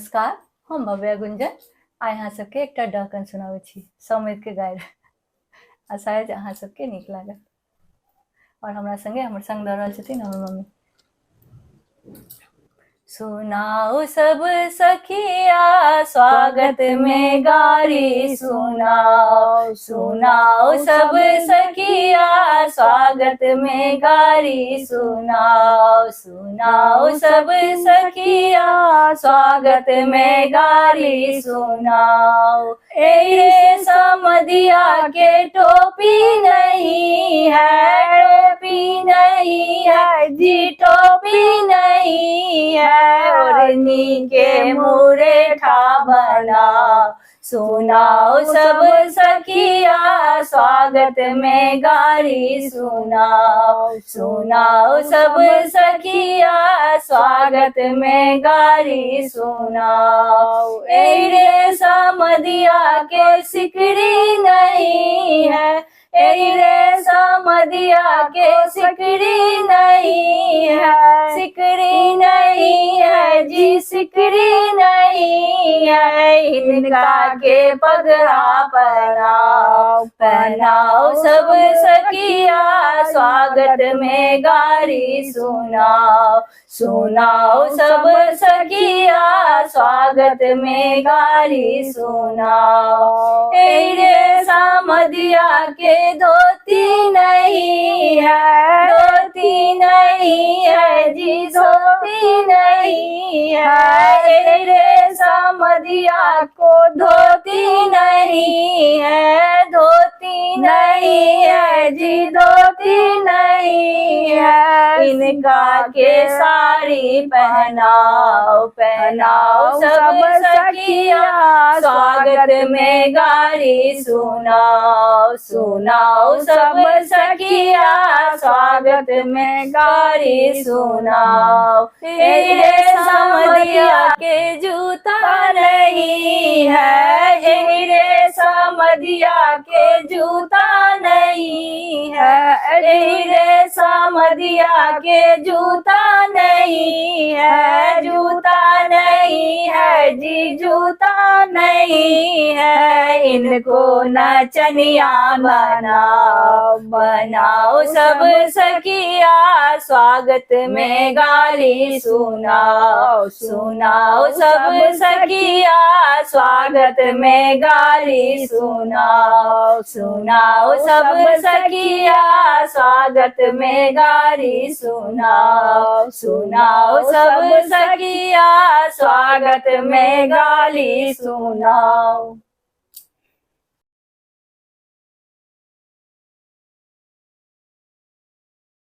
नमस्कार, हम भव्या गुंजन आइ अहाँ सबके एकटा डकन सुनाबै छी सौमित के गारि। आ शायद अहाँ सबके नीक लागत। और हमरा संगे हमर संग दऽ रहल छथिन हमर मम्मी। सुनाओ सब सखिया स्वागत में गारी सुनाओ, सुनाओ सब सखिया स्वागत में गारी सुनाओ, सुनाओ सब सखिया स्वागत में गारी सुनाओ। ए समधिया के टोपी नहीं है, टोपी नहीं है जी, टोपी नहीं है, ओढ़नी के मुरेठा बना। सुनाओ सब सखिया स्वागत में गारी सुनाओ, सुनाओ सब सखिया स्वागत में गारी सुनाओ। ए रे समधिया के सिकड़ी नहीं है, ए रे समधिया के सिकड़ी नहीं है, सिकड़ी नहीं है जी, सिकड़ी नहीं है, इनका के पगड़ा पहनाओ, पहनाओ सब सखिया स्वागत में गारी सुनाओ, सुनाओ सब सखिया स्वागत में गारी सुनाओ। ए रे समधिया के धोती नहीं है, धोती नहीं है जी, धोती नहीं है, ए रे समधिया को धोती नहीं है, धोती नहीं है जी, धोती नहीं है, इनका के साड़ी पहनाओ, पहनाओ सब सखिया स्वागत में गारी सुनाओ, सुनाओ सब सखिया स्वागत में गारी सुनाओ। ए रे समधिया के जूता नहीं है, ए रे समधिया के जूता नहीं है, ए रे समधिया के जूता नहीं है, जूता नहीं है जी, जूता नहीं है, इनको नचनिया बनाओ, बनाओ सब सखिया स्वागत में गारी सुनाओ, सुनाओ सब सखिया स्वागत में गारी सुनाओ, सुनाओ सब सखिया स्वागत में गारी सुनाओ, सुनाओ सब सखिया स्वागत में गाली सुनाओ।